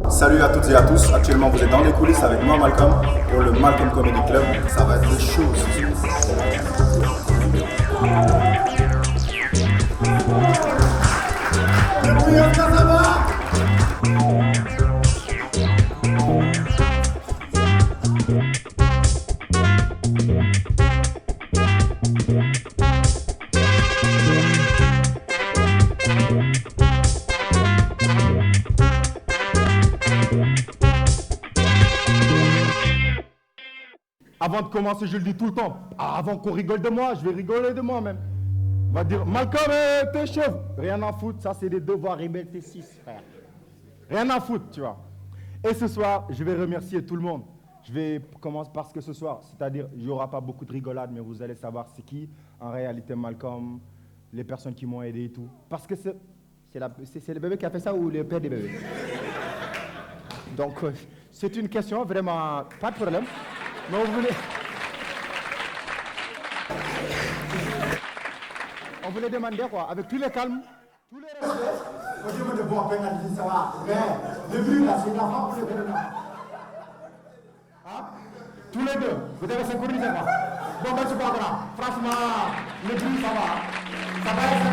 Salut à toutes et à tous, actuellement vous êtes dans les coulisses avec moi Malcolm pour le Malcolm Comedy Club. Ça va être chaud ce soir. Avant de commencer, je le dis tout le temps, avant qu'on rigole de moi, je vais rigoler de moi-même. On va dire, Malcolm, t'es chauve. Rien à foutre, ça c'est des devoirs rebelles, t'es 6 frère. Rien à foutre, tu vois. Et ce soir, je vais remercier tout le monde. Je vais commencer parce que ce soir, c'est-à-dire, il n'y aura pas beaucoup de rigolade, mais vous allez savoir c'est qui, en réalité, Malcolm, les personnes qui m'ont aidé et tout. Parce que c'est le bébé qui a fait ça ou le père des bébés. Donc, c'est une question, vraiment, pas de problème. Mais on voulait demander quoi, avec tous les calmes, tous les respects. Moi, je me demande pénaliser, ça va. Mais le but, là, c'est la femme ou le bébé. Hein? Tous les deux, vous devez synchroniser quoi. Bon, ben, c'est pas grave. Franchement, le but, ça va. Ça va être.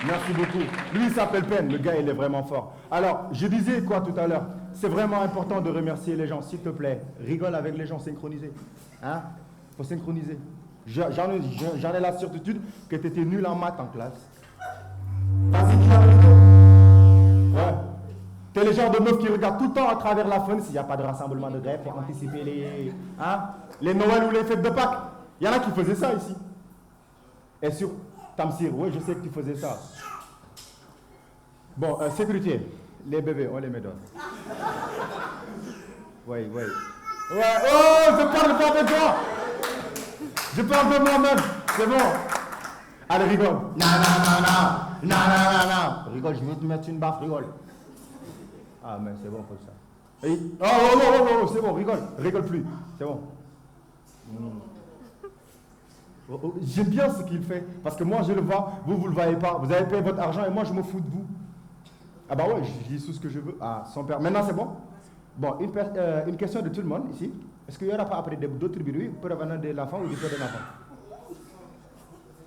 Merci beaucoup. Lui, il s'appelle Pen. Le gars, il est vraiment fort. Alors, je disais quoi tout à l'heure? C'est vraiment important de remercier les gens. S'il te plaît, rigole avec les gens, synchronisés. Hein? Faut synchroniser. J'en ai la certitude que tu étais nul en maths en classe. Vas-y, qui a ouais. T'es le genre de meuf qui regarde tout le temps à travers la fenêtre s'il n'y a pas de rassemblement de grève pour anticiper les Noël ou les fêtes de Pâques. Il y en a qui faisaient ça ici. Et sur Tamsir, oui, je sais que tu faisais ça. Bon, sécurité, les bébés, on les met dehors. Oui. Ouais, oh, je parle pas de toi. Je parle de moi-même, c'est bon. Allez, rigole. Non. Rigole, je vais te mettre une baffe, rigole. Ah, mais c'est bon, comme ça. Et... Oh, c'est bon, rigole plus, c'est bon. J'aime bien ce qu'il fait, parce que moi je le vois, vous le voyez pas, vous avez payé votre argent et moi je me fous de vous. Ah bah ouais, je dis tout ce que je veux. Ah, son père. Maintenant c'est bon? Bon, une question de tout le monde ici. Est-ce qu'il n'y aura pas après d'autres bruits pour revenir de l'enfant ou du père de l'enfant?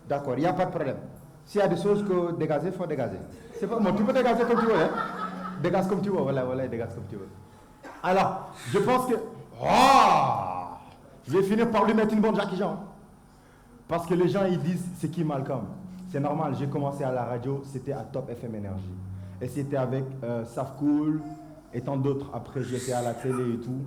D'accord, il n'y a pas de problème. S'il y a des choses que dégager, il faut dégager. C'est pas moi, tu peux dégager comme tu veux, hein? Dégage comme tu veux, voilà, dégage comme tu veux. Alors, je pense que... Oh, je vais finir par lui mettre une bonne Jackie Jean. Parce que les gens, ils disent, c'est qui Malcolm? C'est normal, j'ai commencé à la radio, c'était à Top FM Énergie. Et c'était avec Safcool et tant d'autres. Après, j'étais à la télé et tout.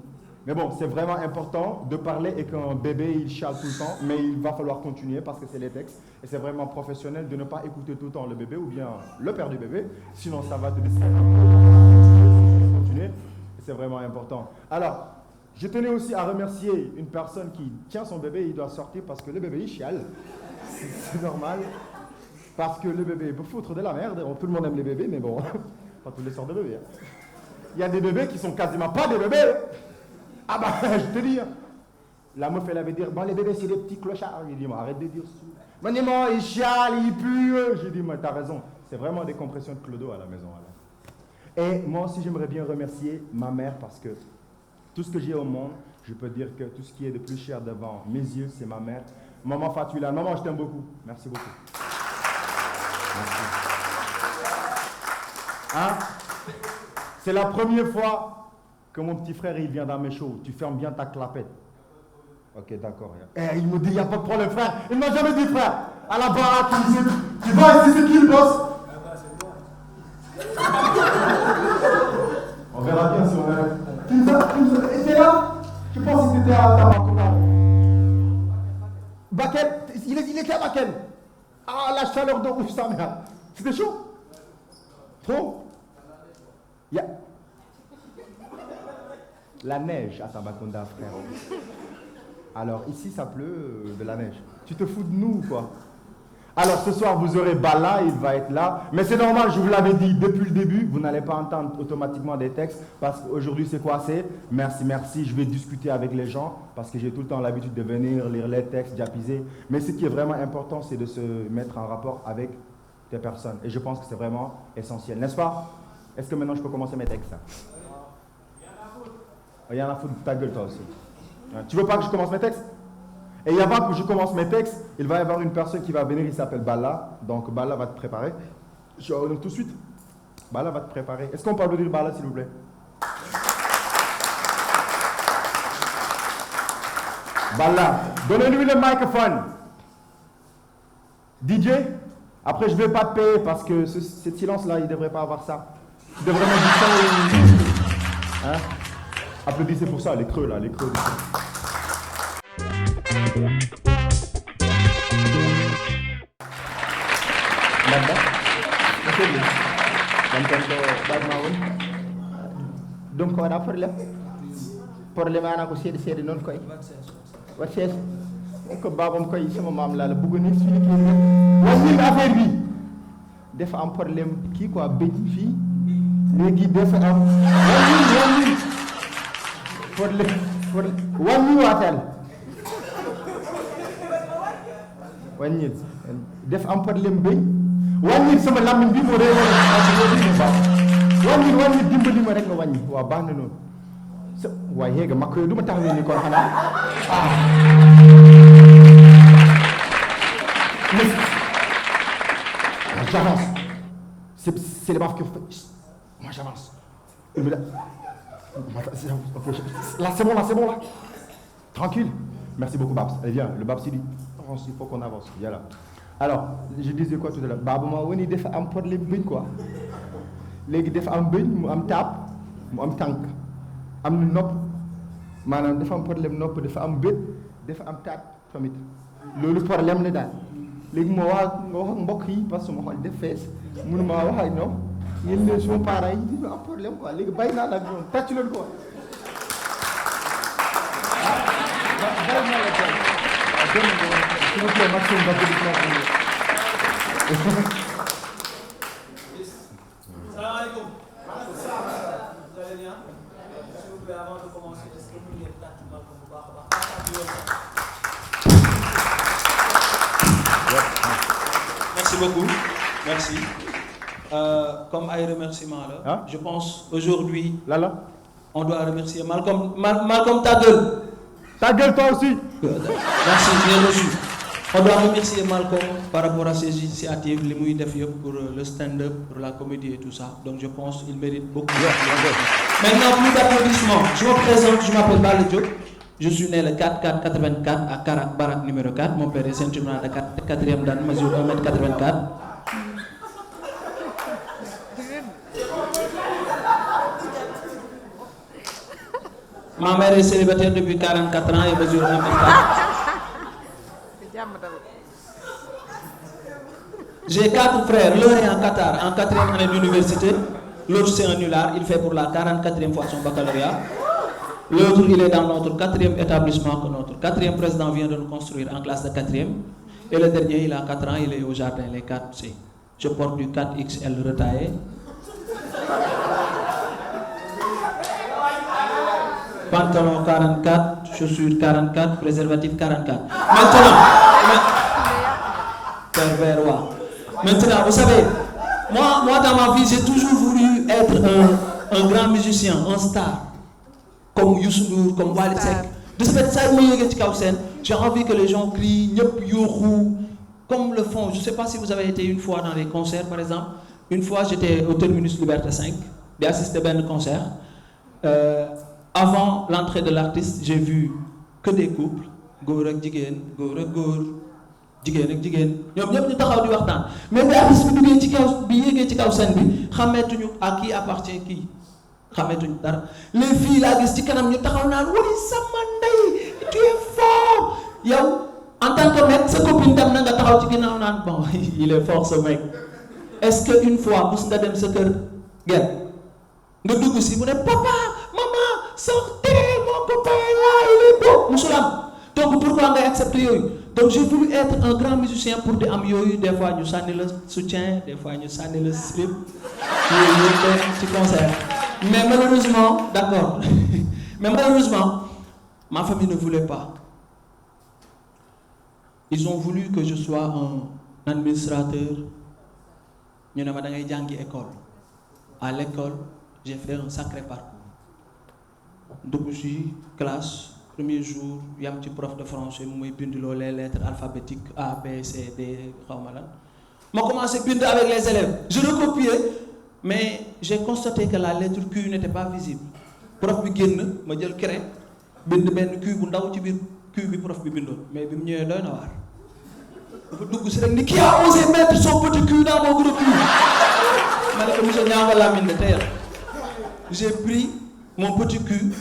Mais bon, c'est vraiment important de parler et qu'un bébé, il chiale tout le temps. Mais il va falloir continuer parce que c'est les textes. Et c'est vraiment professionnel de ne pas écouter tout le temps le bébé ou bien le père du bébé. Sinon, ça va te distraire. Continuer. Et c'est vraiment important. Alors, je tenais aussi à remercier une personne qui tient son bébé, il doit sortir parce que le bébé il chiale. C'est normal. Parce que le bébé peut foutre de la merde. Tout le monde aime les bébés, mais bon, pas tous les sortes de bébés. Hein. Il y a des bébés qui sont quasiment pas des bébés. Ah bah, je te dis. La meuf, elle avait dit, bon, les bébés, c'est des petits clochards. J'ai dit, arrête de dire ça. Mais non, il chiale, il pue. J'ai dit, t'as raison. C'est vraiment des compressions de clodo à la maison. Alors. Et moi aussi, j'aimerais bien remercier ma mère parce que tout ce que j'ai au monde, je peux dire que tout ce qui est de plus cher devant mes yeux, c'est ma mère. Maman Fatoula, maman, je t'aime beaucoup. Merci beaucoup. Merci. Hein? C'est la première fois que mon petit frère il vient dans mes shows. Tu fermes bien ta clapette. Ok, d'accord. Eh, il me dit, il n'y a pas de problème, frère. Il ne m'a jamais dit, frère. À la baraque, il me dit, tu vois ici, c'est qui le boss? On verra bien si on a... Et c'est là? Je pense que c'était à Tabacouna. Bakel, il était à Bakel. Ah, la chaleur de ouf, sa mère. C'était chaud. Trop. Yeah. La neige à Tambacounda, frère. Alors, ici, ça pleut de la neige. Tu te fous de nous, quoi? Alors, ce soir, vous aurez Bala, il va être là. Mais c'est normal, je vous l'avais dit depuis le début, vous n'allez pas entendre automatiquement des textes, parce qu'aujourd'hui, c'est quoi? C'est merci, je vais discuter avec les gens, parce que j'ai tout le temps l'habitude de venir lire les textes, diapiser. Mais ce qui est vraiment important, c'est de se mettre en rapport avec des personnes. Et je pense que c'est vraiment essentiel, n'est-ce pas? Est-ce que maintenant je peux commencer mes textes? Il y en a foutre ta gueule toi aussi. Tu veux pas que je commence mes textes? Et avant que je commence mes textes, il va y avoir une personne qui va venir, il s'appelle Balla. Donc Balla va te préparer. Je vais tout de suite. Balla va te préparer. Est-ce qu'on peut applaudir Balla s'il vous plaît? Balla, donnez-lui le microphone. DJ, après je ne vais pas te payer parce que ce silence-là, il ne devrait pas avoir ça. Il devrait mettre du son. Hein? Applaudissez pour ça, les creux là, les creux. donc ko waɗa probléme ana ko seeɗa seeɗa noon koye wat sees ko babam koye sama mam lala bugoni expliqué wonnim affaire bi dafa am problème kii quoi bëj fii léegi dafa am wonnim problème wàññi waatal wàññil dafa am problème bëj wàññil sama làmmiñ bi moo réewoon wàññil dimbali ma rek nga wàññi waaw baax na noonu waaye yéega makk yooyu du ma taxawee ni kon xanaa j'avance c'est les baffes que moi j'avance là c'est bon là tranquille merci beaucoup Babs allez viens le Babs il dit il faut qu'on avance viens là alors je disais quoi tout à l'heure Babou ma woni dafa am problème bëñ quoi léegi dafa am bëñ mu am taab mu am tànk am na nopp maanaam dafa am problème nopp dafa am bët dafa am taat tamit loolu problème la daal léegi moo wax nga wax ak mbokk yi parce que ma xool def fees mënuma wax ak ñoom yéen ne suma parents yi dañu am problème quoi léegi bàyyi naa la ak ñoom tàcc leen quoi bàyyi naa la quoi s'il vous plaît Maxime va Salaamaaleykum. Vous allez bien? S'il vous plaît, avant de commencer, est-ce que vous voulez tàcc Malcom bu baax a baax? Merci beaucoup. Merci. Comme ay remerciement là, je pense aujourd'hui, on doit remercier Malcom. Malcom ta gueule. Ta gueule toi aussi. Merci, bien reçu. On doit remercier Malcom par rapport à ses initiatives, les mouilles pour le stand-up, pour la comédie et tout ça. Donc je pense qu'il mérite beaucoup. Maintenant, plus d'applaudissements. Je me présente, je m'appelle Balla Diop. Je suis né le 4/4/84 à Karak, Barak numéro 4. Mon père est ceinture noire de 4e dan, mesure 1m84. Ma mère est célibataire depuis 44 ans et mesure 1m4. J'ai 4 frères, l'un est en Qatar, en 4e année d'université, l'autre c'est un nulard, il fait pour la 44e fois son baccalauréat. L'autre il est dans notre 4e établissement que notre 4e président vient de nous construire en classe de 4e. Et le dernier il a 4 ans, il est au jardin, les 4C. Je porte du 4XL retaillé. Pantalon 44, chaussures 44, préservatif 44. Maintenant, vous savez, moi dans ma vie, j'ai toujours voulu être un grand musicien, un star. Comme Youssou Ndour, comme Wally Seck. De ce fait, j'ai envie que les gens crient, nyop, yourou, comme le font. Je ne sais pas si vous avez été une fois dans les concerts, par exemple. Une fois, j'étais au Terminus Liberté 5, j'ai assisté à un concert. Avant l'entrée de l'artiste, j'ai vu que des couples, góor ak jigéen, góor ak góor, jigéen ak jigéen, ñoom ñëpp ñu taxaw di waxtaan. Mais bi artiste bi duggee ci kaw bi yéegee ci kaw scène bi, xàmmeetuñu à qui appartient qui, xàmmeetuñu dara. Les filles laa gis ci kanam ñu taxaw naan wari sama ndey, tu es fort. Yow en tant que mec, sa copine dem na nga taxaw ci ginnaaw naan bon, il est fort ce mec. Est-ce que une fois mos nga dem sa kër gel nga dugg si mu ne papa, maman, sortez, mon copain là, il est beau. Moussolam. Donc pourquoi on a accepté yoyu? Donc j'ai voulu être un grand musicien pour des am yoyu. Des fois nous sànni le soutien, des fois nous sànni le slip. Petit concert. Mais malheureusement, d'accord. Mais malheureusement, ma famille ne voulait pas. Ils ont voulu que je sois un administrateur, ñu ne ma da ngay jàngi école. À l'école j'ai fait un sacré parcours dugg ci classe premier jour yam ci prof de français mu may bindiloo les lettres alphabétiques A B C D xaw ma lan ma commencé bind avec les élèves je recopiais mais j'ai constaté que la lettre Q n'était pas visible prof bi génn ma jël craie bind benn Q bu ndaw ci biir Q bi prof bi bindoon mais bi mu ñëwee doy na waar dafa dugg si rek ni qui a osé mettre son petit Q dans mon gros Q. Ma ne ko monsieur Niang Lamine de tey j'ai pris mon petit cul,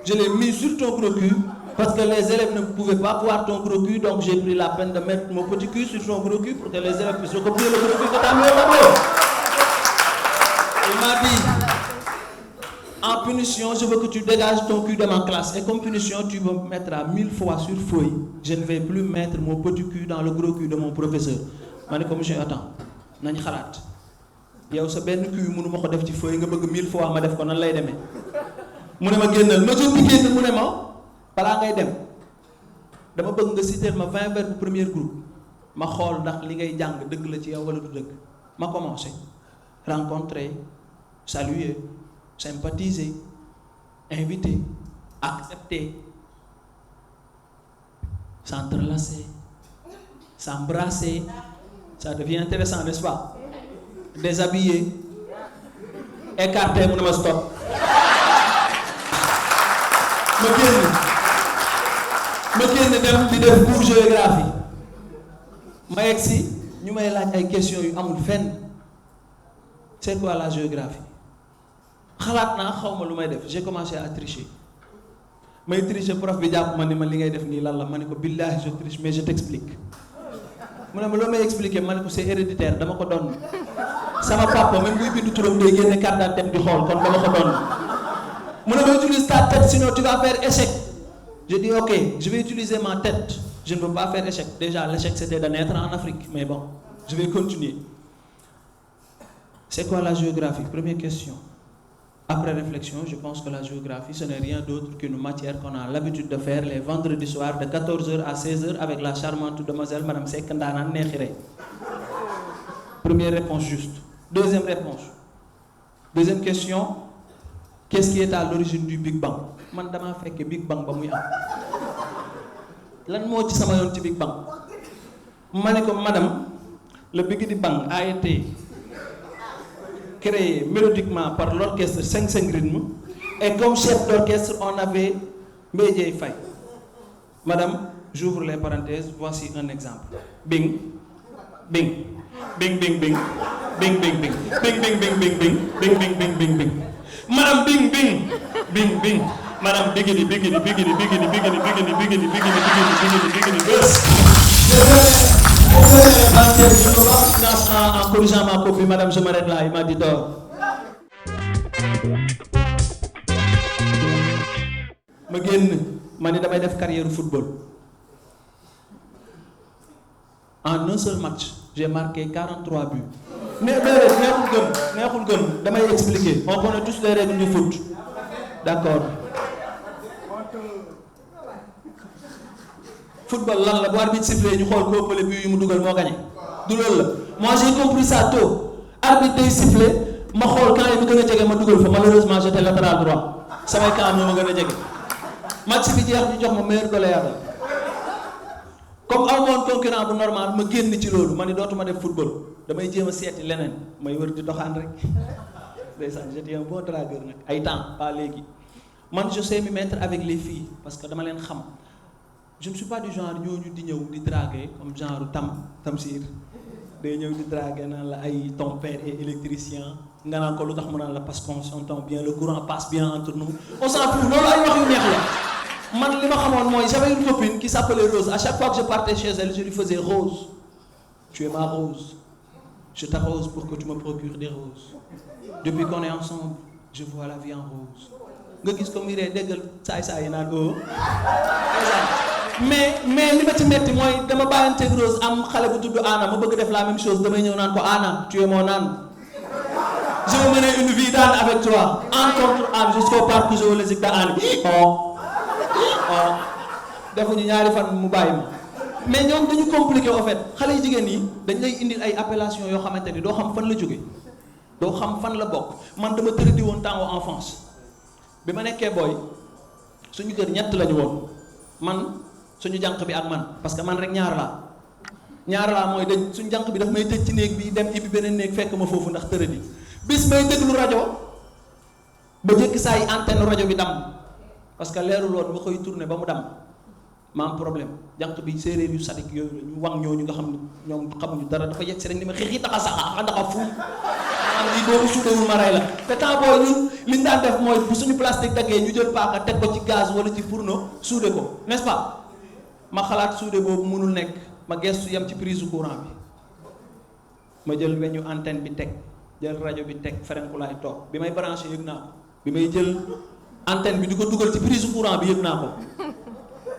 je l'ai mis sur ton gros cul parce que les élèves ne pouvaient pas voir ton gros cul, donc j'ai pris la peine de mettre mon petit cul sur ton gros cul pour que les élèves puissent recopier le gros cul que tu as mis au tableau. Il m'a dit, en punition, je veux que tu dégages ton cul de ma classe et comme punition, tu me mettras 1000 fois sur feuille. Je ne vais plus mettre mon petit cul dans le gros cul de mon professeur. Ma ne ko monsieur attends nañ xalaat. yow sa benn kii mënu ma ko def ci feuille nga bëgg 1000 fois ma def ko nan lay demee mu ne ma génnal ma jóg bi génn mu ne ma balaa ngay dem dama bëgg nga citer ma 20 verbes premier groupe ma xool ndax li ngay jàng dëgg la ci yow wala du dëgg ma commencé rencontrer saluer sympathiser inviter accepter s'entrelacer s'embrasser ça devient intéressant n'est-ce pas déshabillé écarté mu ne ma stop ma génn dem di def cours géographie ma yegg si ñu may laaj ay questions yu amul fenn c'est quoi la géographie xalaat naa xaw ma lu may def j'ai commencé à tricher may tricher prof bi jàpp ma ni ma li ngay def nii lan la ma ne ko billahi je triche mais je t'explique mu ne ma loo may expliquer ma ne ko c'est héréditaire dama ko doon sama papa même buy bindu turam day génne carte d'identité di xool kon dama ko doon mu ne ma utilise ta tête sinon tu vas faire échec je dis ok je vais utiliser ma tête je ne veux pas faire échec déjà l'échec c'était de naître en Afrique mais bon je vais continuer c'est quoi la géographie première question après réflexion je pense que la géographie ce n'est rien d'autre qu'une matière qu'on a l'habitude de faire les vendredis soirs de 14h à 16h avec la charmante demoiselle madame Seck Ndaanaan Neexire première réponse juste deuxième réponse deuxième question qu'est-ce qui est à l'origine du Big Bang man damaa fekk Big Bang ba muy am lan moo ci sama yoon ci Big Bang ma ne ko madame le Big Bang a été créé mélodiquement par l'orchestre 5-5 rythmes et comme chef d'orchestre on avait Mbaye Dieye Faye madame j'ouvre les parenthèses voici un exemple bing bing bing bing bing bing bing bing bing bing bing bing bing bing bing bing bing bing madame bing bing bing bing madame bigidi bigidi bigidi bigidi bigidi bigidi bigidi bigidi bigidi bigidi bës en corrigeant ma copie madame je m'arrête là il m'a dit d'or ma génn ma ni damay def carrière football en un seul match j'ai marqué 43 buts neexul gëm damay expliquer on connaît tous les règles du foot d'accord football lan la bu arbitre sifflé ñu xool ko ëppale bi yu mu dugal moo gagné du loolu la moi j'ai compris ça tôt arbitre day sifflé ma xool camp yi mu gën a jege ma dugal fa malheureusement j'étais latéral droit samay camp ñoo ma gën a jege match bi jeex ñu jox ma meilleur goleador comme amoon concurrent bu normal ma génn ci loolu ma ni dootuma def football damay jéem a seeti leneen may wër di doxaan rek ndeysaan j'étais un bon dragueur nag ay temps pas léegi man je sais me mettre avec les filles parce que dama leen xam je ne suis pas du genre ñooñu di ñëw di draguer comme genre Tamsir day ñëw di draguer naan la ay ton père est électricien nga naan ko lu tax mu naan la parce qu'on s'entend bien le courant passe bien entre nous on s'en fout loolu ay wax yu neex la man li ma xamoon mooy j'avais une copine qui s'appelait Rose à chaque fois que je partais chez elle je lui faisais Rose tu es ma rose je t'arrose pour que tu me procures des roses depuis qu'on est ensemble je vois la vie en rose nga gis ko muy ree déggal saay yi naan oo mais li ma ci metti mooy dama bàyyanteeg Rose am xale bu tudd Anna ma bëgg def la même chose damay ñëw naan ko Anna tu es mon âne je veux mener une vie d'âne avec toi âne contre âne jusqu'au parc zoologique de Hann defuñu ñaari fan mu bàyyi ma mais ñoom dañu compliqué en fait xale yu jigéen yi dañ lay indil ay appellation yoo xamante ni doo xam fan la jóge doo xam fan la bokk man dama tëradi woon temps enfance bi ma nekkee booy suñu kër ñett lañu woon man suñu jànq bi ak man parce que man rek ñaar laa mooy dañ suñu jànq bi daf may tëj ci néeg bi dem ibbi beneen néeg fekk ma foofu ndax tëradi bis may déglu rajo ba jëkk saa yi antenne rajo bi dam parce que leerul woon ba koy tourné ba mu dam ma am problème jànq bi séeréer yu sadik yooyu la ñu wang ñooñu nga xam ne ñoom xamuñu dara dafa yegg si rek ni ma xixi taxa saxa ndaxa fu am lii doomu suudawul ma rey la te temps booy ñun li ñu daan def mooy bu suñu plastique daggee ñu jël paaka teg ko ci gaz wala ci fourneau suude ko n'est-ce pas ma xalaat suude boobu mënul nekk ma gestu yem ci prise courant bi ma jël weñu antenne bi teg jël rajo bi teg ferenkulaay toog bi may branché yëg naa ko bi may jël antenne bi di ko dugal ci prise courant bi yëg naa ko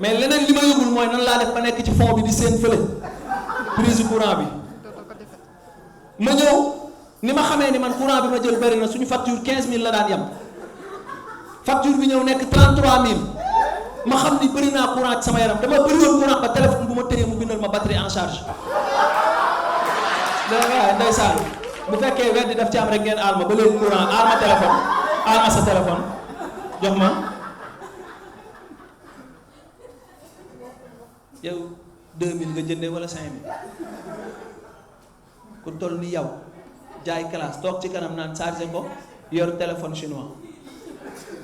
mais leneen li ma yëgul mooy nan laa def ba nekk ci fond bi di seen fële prise courant bi ma ñëw ni ma xamee ni man courant bi ma jël bari na suñu facture 15000 la daan yem facture bi ñëw nekk 33000 ma xam ni bëri naa courant ci sama yaram dama bëri woon courant ba téléphone bu ma téye mu bindal ma batterie en charge waaw ndeysaan bu fekkee weddi daf ci am rek ngeen aal ma ba léegi courant aal ma téléphone aal ma sa téléphone jox ma yow 2000 nga jëndee wala 5000 ku toll ni yow jaay classe toog ci kanam naan chargé ko yor téléphone chinois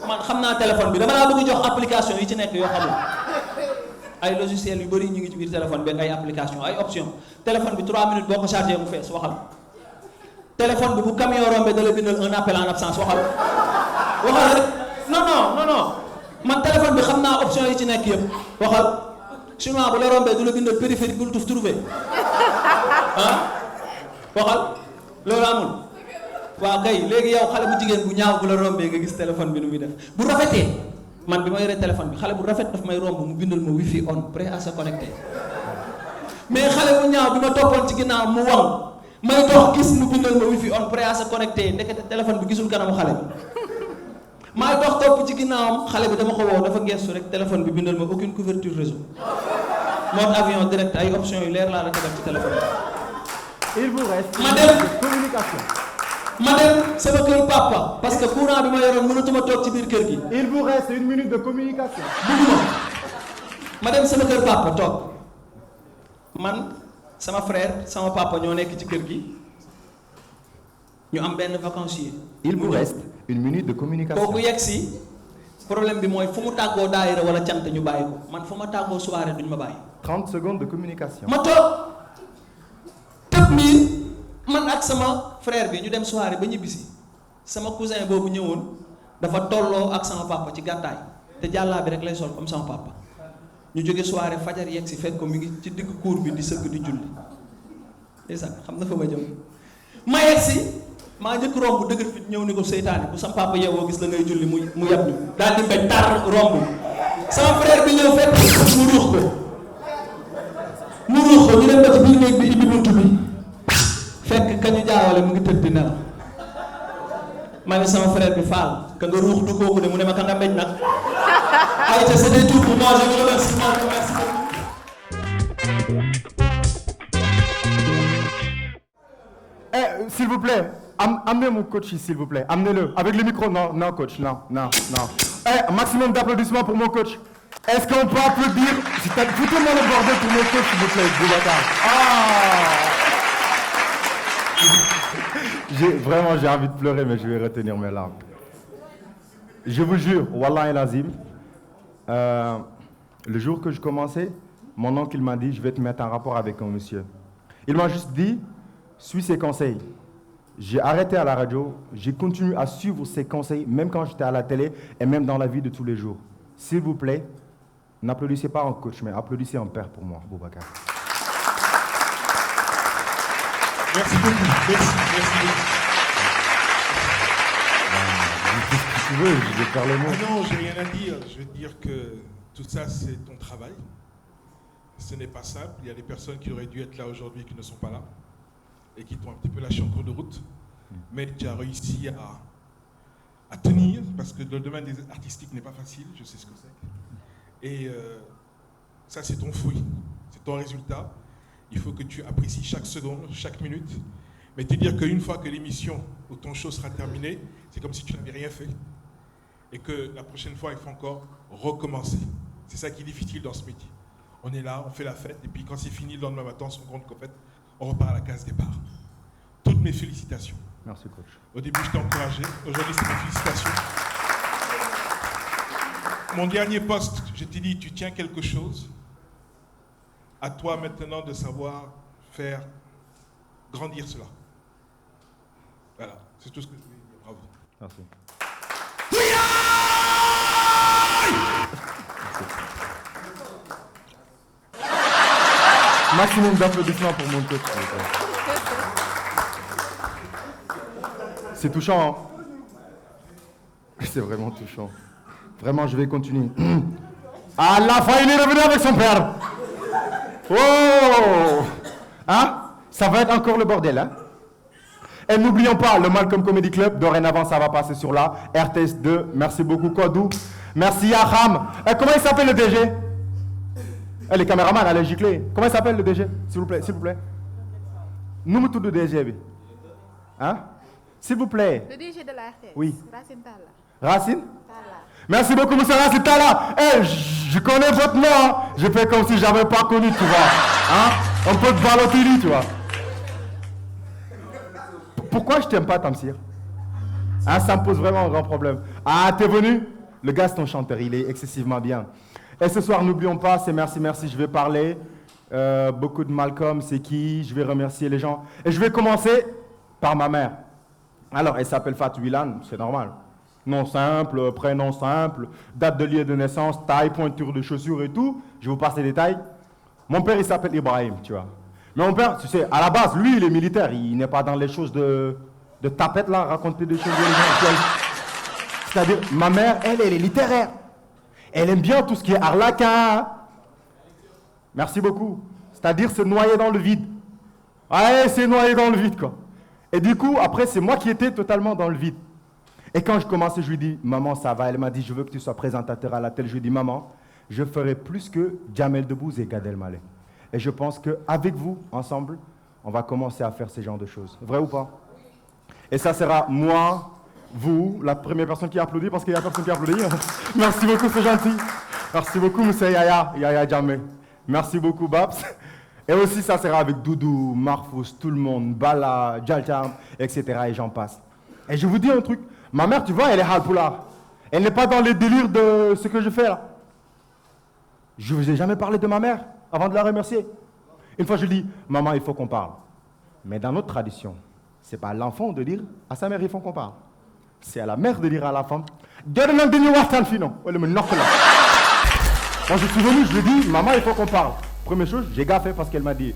man xam naa téléphone bi dama laa bëgg jox application yi ci nekk yoo xamul ay logiciel yu bëri ñu ngi ci biir téléphone bi ay application ay option téléphone bi 3 minutes boo ko chargé mu fees waxal téléphone bi bu camion rombé da la bindal un appel en absence waxal rek non man téléphone bi xam naa option yi ci nekk yëpp waxal chinois bu la rombé du la bindal périphérique Bluetooth trouvé waxal loolu amul waaw kay léegi yow xale bu jigéen bu ñaaw bu la rombee nga gis téléphone bi nu muy def bu rafetee man bi ma yoree téléphone bi xale bu rafet daf may romb mu bindal ma wifi on prêt à se connecter mais xale bu ñaaw bi ma toppoon ci ginnaaw mu waŋ may dox gis mu bindal ma wifi on prêt à se connecter ndekete téléphone bi gisul kanamu xale bi maay dox topp ci ginnaawam xale bi dama ko woo dafa gestu rek téléphone bi bindal ma aucune couverture réseau mode avion direct ay options yu leer laa la tegal ci téléphone bi. Il vous reste ma dem communication. ma dem sama kër papa parce que courant bi ma yoroon mënatuma toog ci biir kër gi. Il vous reste 1 minute de communication. bugguma ma dem sama kër papa toog man sama frère sama papa ñoo nekk ci kër gi ñu am benn vacancier. Il vous reste 1 minute de communication. kooku yegg si problème bi mooy fu mu tàggoo daayira wala cant ñu bàyyi ko man fu ma tàggoo soirée duñ ma bàyyi. 30 secondes de communication. ma toog tëb miir man ak sama frère bi ñu dem soirée ba ñibbisi sama cousin boobu ñëwoon dafa tolloo ak sama papa ci gàttaay te jàllaa bi rek lay sol comme sama papa ñu jóge soirée fajar yegg si fekk ko mi ngi ci digg cour bi di sëgg di julli ndeysaan xam na fa ma jëm ma yegg si maa njëkk romb dëgër fit ñëw ni ko seytaane bu sama papa yeewoo gis la ngay julli mu yab ñu daal di mbéj tar romb sama frère bi ñëw fekk mu ruux ko ñu dem ba ci biir néeg bi ibbi buntu bi fekk ka ñu jaawale mu ngi tëdd di nelaw ma ne sama frère bi Fall ka nga ruux du kooku de mu ne ma ka nga mbéj nag ay ca c'était tout pour moi je vous remercie merci Eh, s'il vous plaît, amenez mon coach ici, s'il vous plaît. Amenez-le. Avec le micro. Non, non, coach. Non. Eh, maximum d'applaudissements pour mon coach. Est-ce qu'on peut applaudir? Foutez-moi le bordel pour mon coach, s'il vous plaît, Boubacar. Vraiment, j'ai envie de pleurer, mais je vais retenir mes larmes. Je vous jure, Wallah el Azim, le jour que je commençais, mon oncle m'a dit, je vais te mettre en rapport avec un monsieur. Il m'a juste dit, suis ses conseils. J'ai arrêté à la radio, j'ai continué à suivre ses conseils, même quand j'étais à la télé et même dans la vie de tous les jours. S'il vous plaît, n'applaudissez pas un coach, mais applaudissez un père pour moi, Boubacar. Merci beaucoup. Merci. Dis ce que tu veux, je vais faire le mot. Ah non, j'ai rien à dire. Je vais te dire que tout ça, c'est ton travail. Ce n'est pas simple. Il y a des personnes qui auraient dû être là aujourd'hui et qui ne sont pas là. Et qui t'ont un petit peu lâché en cours de route. Mais tu as réussi à tenir, parce que le domaine des artistiques n'est pas facile, je sais ce que c'est. Et ça, c'est ton fruit. c'est ton résultat. Il faut que tu apprécies chaque seconde, chaque minute. Mais te dire qu'une fois que l'émission ou ton show sera terminé, c'est comme si tu n'avais rien fait. Et que la prochaine fois, il faut encore recommencer. C'est ça qui est difficile dans ce métier. On est là, on fait la fête, et puis quand c'est fini, le lendemain matin, on se rend compte qu'en fait, on repart à la case départ. Toutes mes félicitations. Merci, coach. Au début, je t'ai encouragé. Aujourd'hui, c'est mes félicitations. Mon dernier poste, je t'ai dit, tu tiens quelque chose. À toi maintenant de savoir faire grandir cela. Voilà, c'est tout ce que je voulais dire. Bravo. Merci. Maximum d'applaudissements pour mon coach. C'est touchant, hein? C'est vraiment touchant. Vraiment, je vais continuer. À la fin, il est revenu avec son père. Oh! Hein? Ça va être encore le bordel, hein? Et n'oublions pas, le Malcolm Comedy Club, dorénavant, ça va passer sur la RTS 2. Merci beaucoup, Kodou. Merci, Aham. Comment il s'appelle le DG? Les caméramans, allez gicler. Comment il s'appelle le DG? S'il vous plaît, s'il vous plaît. Nous me tout de DG. Hein? S'il vous plaît. Le DG de la RTS. Oui. Racine Talla. Racine? Talla. Merci beaucoup, monsieur Racine Talla. Je connais votre nom. Hein? Je fais comme si je n'avais pas connu, tu vois. Hein? Un peu de Balotelli, tu vois. Pourquoi je t'aime pas, Tamsir? Hein, ça me pose vraiment un grand problème. Ah, t'es venu? Le gars, c'est ton chanteur, il est excessivement bien. Et ce soir, n'oublions pas, c'est merci, merci, je vais parler. Beaucoup de Malcolm, c'est qui? Je vais remercier les gens. Et je vais commencer par ma mère. Alors, elle s'appelle Fatou Wilan, c'est normal. Nom simple, prénom simple, date de lieu de naissance, taille, pointure de chaussures et tout. Je vous passe les détails. Mon père, il s'appelle Ibrahim, tu vois. Mais mon père, tu sais, à la base, lui, il est militaire. Il n'est pas dans les choses de tapette, là, raconter des choses de gens. C'est-à-dire, ma mère, elle est littéraire. Elle aime bien tout ce qui est arlequin. Merci beaucoup. C'est-à-dire se noyer dans le vide. Ouais, c'est noyer dans le vide, quoi. Et du coup, après, c'est moi qui étais totalement dans le vide. Et quand je commençais, je lui dis, maman, ça va. Elle m'a dit, je veux que tu sois présentateur à la télé. Je lui dis, maman, je ferai plus que Jamel Debbouze et Gad Elmaleh. Et je pense qu'avec vous, ensemble, on va commencer à faire ce genre de choses. Vrai ou pas? Et ça sera moi, vous, la première personne qui applaudit, parce qu'il n'y a personne qui applaudit. Merci beaucoup, c'est gentil. Merci beaucoup, monsieur Yaya Jamel. Merci beaucoup, Babs. Et aussi, ça sera avec Doudou, Marfous, tout le monde, Bala, Djaltam, etc. Et j'en passe. Et je vous dis un truc. Ma mère, tu vois, elle est halpoula. Elle n'est pas dans les délires de ce que je fais là. Je ne vous ai jamais parlé de ma mère avant de la remercier. Une fois, je dis, maman, il faut qu'on parle. Mais dans notre tradition, ce n'est pas à l'enfant de dire à sa mère, il faut qu'on parle. C'est à la mère de dire à la femme, moi, je suis venu, je lui ai dit, maman, il faut qu'on parle. Première chose, j'ai gaffé parce qu'elle m'a dit,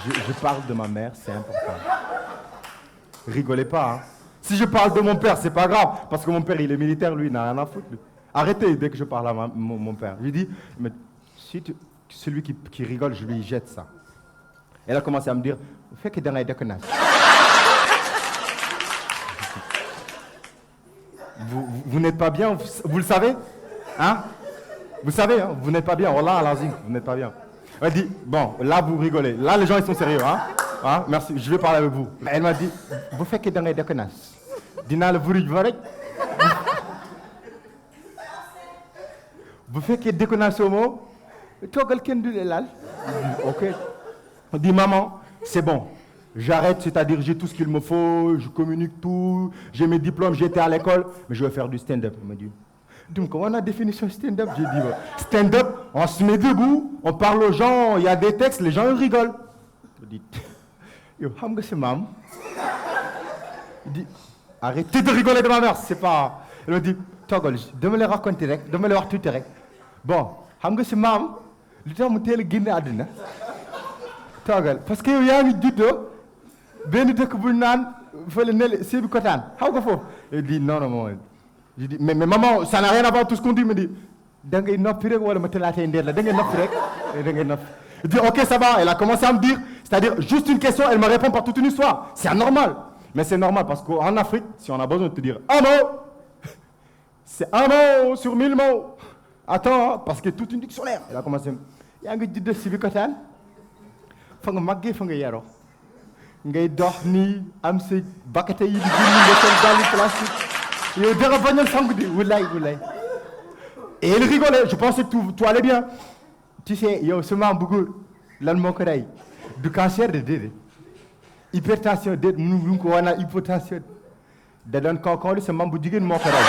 je parle de ma mère, c'est important. Rigolez pas, hein. Si je parle de mon père, c'est pas grave, parce que mon père, il est militaire, lui, il n'a rien à foutre. Lui. Arrêtez dès que je parle à mon père. Je lui dis, mais si celui qui rigole, je lui jette ça. Elle a commencé à me dire, fais que dans les déconnages. Vous n'êtes pas bien, vous le savez, hein? Vous savez, hein? Vous n'êtes pas bien. Oh là, allons-y, vous n'êtes pas bien. Elle dit, bon, là, vous rigolez. Là, les gens, ils sont sérieux, hein? Hein? Merci, je vais parler avec vous. Mais elle m'a dit, vous faites que dans les déconnages. Dina le vous Vous faites que déconnages au mot. Toi, quelqu'un de l'élal. Ok. On dit, maman, c'est bon. J'arrête, c'est-à-dire j'ai tout ce qu'il me faut, je communique tout, j'ai mes diplômes, j'ai été à l'école, mais je vais faire du stand-up. Elle m'a dit, donc comment on a définition stand-up? J'ai dit, stand-up, on se met debout, on parle aux gens, il y a des textes, les gens ils rigolent. Je dis, yo, c'est maman. Il dit, arrêtez de rigoler de ma mère, c'est pas. Elle me dit, Togol, de me les raconter, de me les voir tout direct. Bon, c'est maman, le temps où tu es le Guinée adina. Togol, parce que il y a un judo. Ben dëkk bu naan fële ne Sébi Kotaan xaw ko foofu. Il dit non non. Je dis mais maman ça n'a rien à voir tout ce qu'on dit. Me dit da ngay noppi rek wala ma telaatee ndeer la da ngay noppi rek da ngay noppi. Je dis ok ça va. Elle a commencé à me dire, c'est-à-dire juste une question, elle me répond par toute une histoire. C'est anormal. Mais c'est normal parce qu'en Afrique, si on a besoin de te dire un mot, C'est un mot sur 1000 mots. Attends, parce que toute une dictionnaire. Elle a commencé. Il y a un gars qui dit si kotaan. Fa nga màggee fa nga yaroo. Ngay dox nii am sa bakate yi di génn nga sol dàllu plastique. Yow dara bañal sangu di wulaay. Et elle rigolait. Je pensais que tout allait bien. Tu sais, yow sama bu góor lan moo ko rey du cancer de déedéet. Hypertension déet mu ko wana hypotension. Da doon konkoolu sa mam bu jigéen moo ko rey.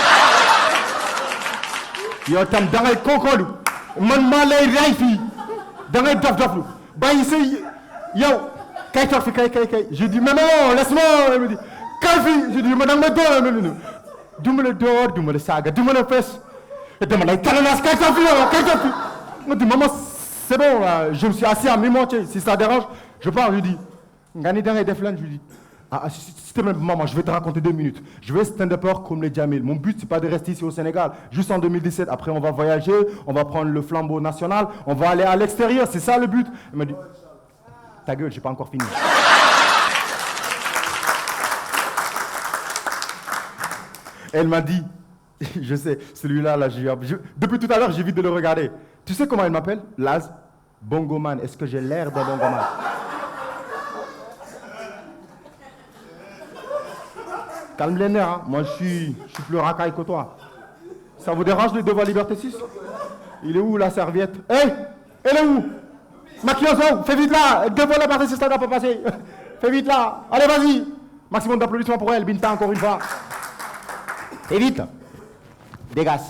Yow tam da ngay konkoolu man maa lay rey fii da ngay dof-doflu bàyyi sa yow kay toog fi kay. Je dis mais non laisse-moi. Elle me dit kay fii je dis ma da nga ma door du ma la door du ma la saaga du ma la fes dama lay talanaas kay toog fi. Ma dis maman c'est bon je me suis assis à mi-moitié si ça dérange je pars je dis nga ni da ngay def lan je lui dis s'il te plaît maman je vais te raconter 2 minutes je vais stand-upper comme les Jamil mon but c'est pas de rester ici au Sénégal juste en 2017 après on va voyager on va prendre le flambeau national on va aller à l'extérieur c'est ça le but. Elle m'a dit ta gueule j'ai pas encore fini. Elle m'a dit je sais celui-là depuis tout à l'heure j'évite de le regarder. Tu sais comment elle m'appelle? Laz Bongoman. Est-ce que j'ai l'air d'un Bongoman? Calme les nerfs, hein. Moi je suis plus racaille que toi. Ça vous dérange le devoir Liberté 6? Il est où la serviette? Hey, elle est où? Maquillon, fais vite là. Devoir Liberté 6, ça n'a pas passé. Fais vite là. Allez, vas-y. Maximum d'applaudissements pour elle, Binta, encore une fois. Et vite. Dégage.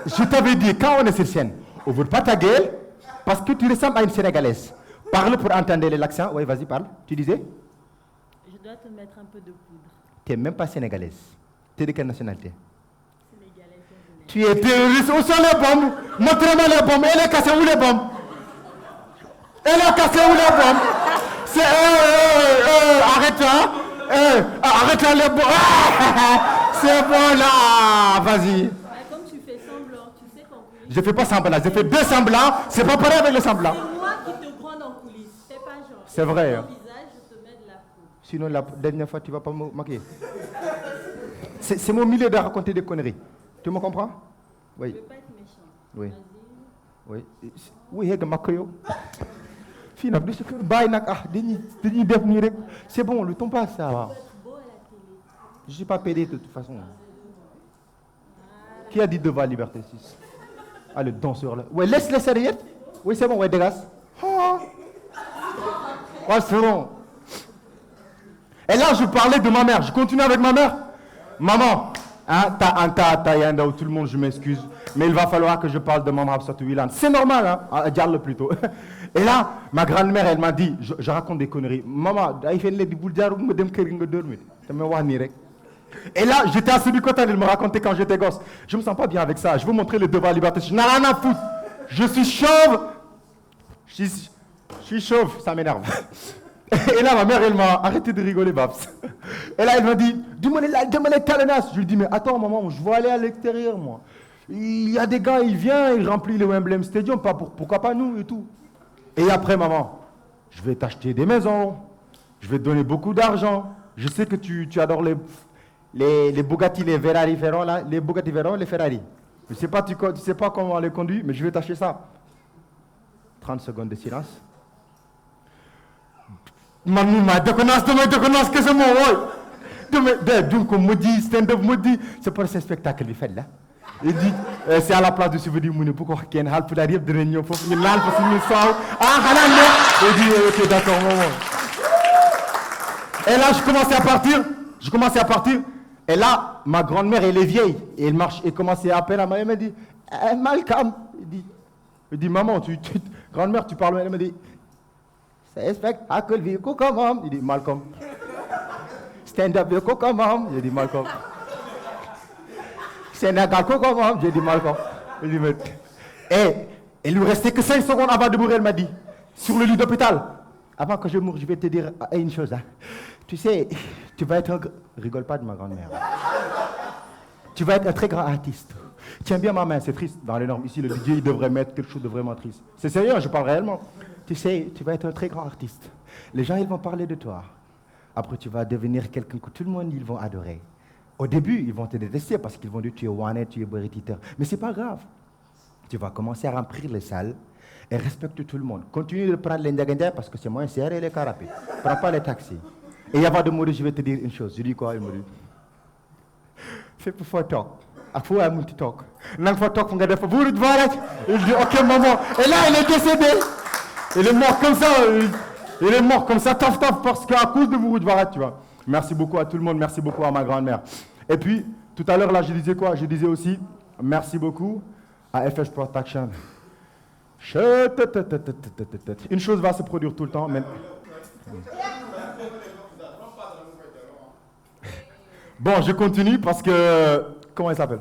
Je t'avais dit, quand on est sur scène, on ne veut pas ta gueule parce que tu ressembles à une Sénégalaise. Parle pour entendre l'accent. Oui, vas-y, parle. Tu disais? Je dois te mettre un peu de poudre. Tu n'es même pas sénégalaise. Tu es de quelle nationalité? Sénégalaise. Tu es terroriste. Où sont les bombes? Montrez-moi les bombes. Elle est cassée où les bombes? Elle est cassée où les bombes? C'est... arrête là. Arrête là les bombes. C'est bon là. Vas-y. Comme tu fais semblant, tu sais qu'en coulisses... Je fais pas semblant. J'ai fait 2 semblants. C'est pas pareil avec le semblant. C'est moi qui te prends en coulisses. C'est pas genre. C'est vrai. Ton visage, je te mets de la poudre. Sinon, la dernière fois, tu vas pas me maquiller. C'est mon milieu de raconter des conneries. Tu me comprends? Oui. Je veux pas être méchant. Oui. Vas-y. Oui. Oui, c'est maquillot. Fille, n'a plus que bye nak ah, dañuy def nii rek. C'est bon, le temps passe, ça va. Tu peux être beau à la télé. Je suis pas pédé de toute façon. Qui a dit devant Liberté 6? Ah, le danseur là. Ouais, laisse les serviettes. Oui, c'est bon, ouais, dégage. Oh. Ouais, c'est bon. Et là, je parlais de ma mère. Je continue avec ma mère. Maman, hein, t'as tout le monde, je m'excuse. Mais il va falloir que je parle de Maman Absatou Wilan. C'est normal, hein, diable plutôt. Et là, ma grand-mère, elle m'a dit, je raconte des conneries. Maman, et là, j'étais à celui côté, elle me racontait quand j'étais gosse. Je me sens pas bien avec ça. Je veux montrer le devoir Liberté. Je n'ai rien à foutre. Je suis chauve. Je suis chauve, ça m'énerve. Et là, ma mère, elle m'a arrêté de rigoler, Babs. Et là, elle m'a dit, dis-moi les talenas. Je lui dis, mais attends, maman, je veux aller à l'extérieur, moi. Il y a des gars, ils viennent, ils remplissent le Wembley Stadium, pourquoi pas nous et tout. Et après, maman, je vais t'acheter des maisons, je vais te donner beaucoup d'argent. Je sais que tu adores les Bugatti, les Ferrari Veyron, là, les Bugatti Veyron, les Ferrari. Je sais pas, tu sais pas comment on les conduit, mais je vais t'acheter ça. 30 secondes de silence. Mamma, déconnasse que c'est mon rôle. Donc, on me dit, stand-up me dit, c'est pas ce spectacle qu'il fait là. Il dit, c'est à la place de souvenir, pourquoi qu'il y a un halpe d'arrière de réunion, il faut qu'il y ait un halpe de ça. Ah, il dit, ok, d'accord, maman. Et là, je commençais à partir. Et là, ma grand-mère, elle est vieille. Et elle marche, et commençait à appeler à ma mère, elle me dit, Malcolm. Il dit, maman, grand-mère, tu parles, elle me dit, c'est un spectacle, vieux comment? Il dit, Malcolm. Stand-up, vieux comment? Il dit, Malcolm. Sénégal, comment? J'ai dit, Malcolm. Il dit, mais... Et il lui restait que 5 secondes avant de mourir, elle m'a dit, sur le lit d'hôpital. Avant que je moure, je vais te dire une chose. Hein. Tu sais, tu vas être un... Rigole pas de ma grand-mère. Tu vas être un très grand artiste. Tiens bien ma main, c'est triste. Dans les normes, ici, le DJ, il devrait mettre quelque chose de vraiment triste. C'est sérieux, je parle réellement. Tu sais, tu vas être un très grand artiste. Les gens, ils vont parler de toi. Après, tu vas devenir quelqu'un que tout le monde, ils vont adorer. Au début, ils vont te détester parce qu'ils vont dire tu es Wanet, tu es Berititeur. Mais ce n'est pas grave. Tu vas commencer à remplir les salles et respecte tout le monde. Continue de prendre les Ndiagandja parce que c'est moins cher et les carapés. Prends pas les taxis. Et il y a pas de mots, je vais te dire une chose. Je dis quoi, il me dit fais pour faire talk. Il faut un petit talk. Non, faut talk, il dit ok, maman. Et là, il est décédé. Il est mort comme ça. Il est mort comme ça, taf, parce qu'à cause de vous, tu vois. Merci beaucoup à tout le monde. Merci beaucoup à ma grand-mère. Et puis, tout à l'heure, là, je disais quoi? Je disais aussi merci beaucoup à FH Protection. Une chose va se produire tout le temps, mais... Bon, je continue parce que... Comment il s'appelle?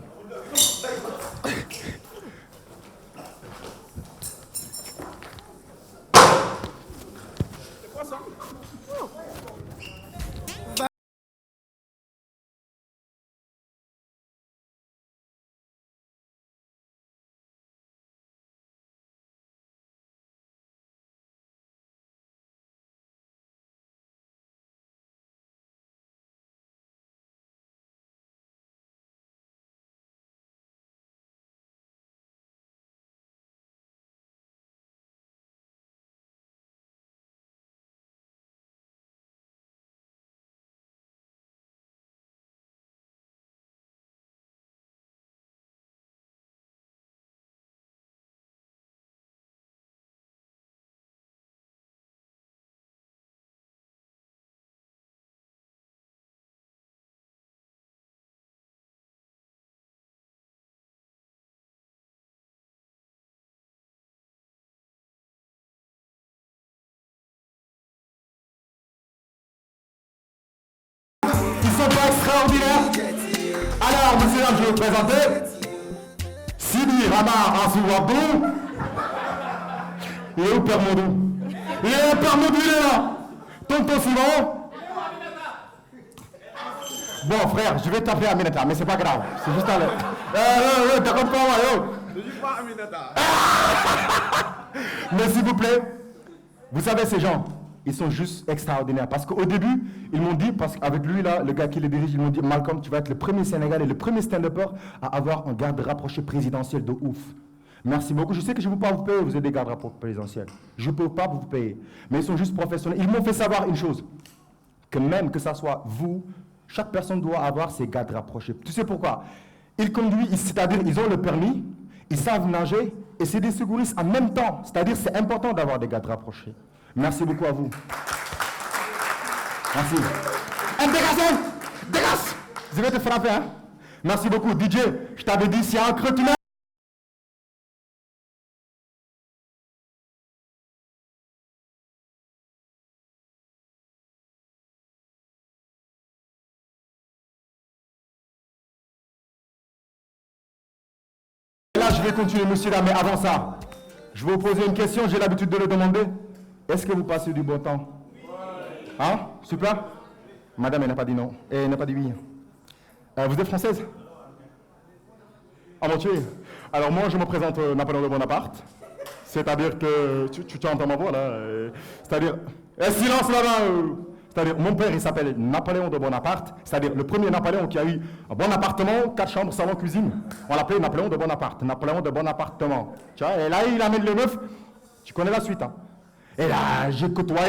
Pas extraordinaire. Alors, monsieur, je vais vous présenter Sidi Rama Ansou Abdou. Il est où Père Modou? Il est Père Modou, il est là. Tonton Simon. Bon, frère, je vais t'appeler Aminata, mais c'est pas grave. C'est juste à l'heure. T'as compris moi, yo? Je dis pas Aminata. Mais s'il vous plaît, vous savez, ces gens, ils sont juste extraordinaires. Parce qu'au début, ils m'ont dit, parce qu'avec lui, là, le gars qui les dirige, ils m'ont dit, Malcolm, tu vas être le premier Sénégalais, le premier stand-upper à avoir un garde rapproché présidentiel de ouf. Merci beaucoup. Je sais que je ne peux pas vous payer, vous êtes des gardes rapprochés présidentiels. Je ne peux pas vous payer. Mais ils sont juste professionnels. Ils m'ont fait savoir une chose, que même que ça soit vous, chaque personne doit avoir ses gardes rapprochés. Tu sais pourquoi? Ils conduisent, c'est-à-dire ils ont le permis, ils savent nager, et c'est des secouristes en même temps. C'est-à-dire c'est important d'avoir des gardes rapprochés. Merci beaucoup à vous. Merci. Dégage! Je vais te frapper, hein. Merci beaucoup. DJ, je t'avais dit, s'il y a un creux, tu mets. Là, je vais continuer, monsieur, là, mais avant ça, je vais vous poser une question, j'ai l'habitude de le demander. Est-ce que vous passez du bon temps? Hein? Super? Madame, elle n'a pas dit non. Et elle n'a pas dit oui. Vous êtes française? Ah, mon Dieu. Alors moi, je me présente Napoléon de Bonaparte. C'est-à-dire que... Tu entends ma voix, là? C'est-à-dire... silence, là-bas! C'est-à-dire, mon père, il s'appelle Napoléon de Bonaparte. C'est-à-dire, le premier Napoléon qui a eu un bon appartement, 4 chambres, salon, cuisine. On l'appelait Napoléon de Bonaparte. Napoléon de Bonappartement. Tu vois? Et là, il amène le neuf. Tu connais la suite, hein? Et là, j'ai côtoyé...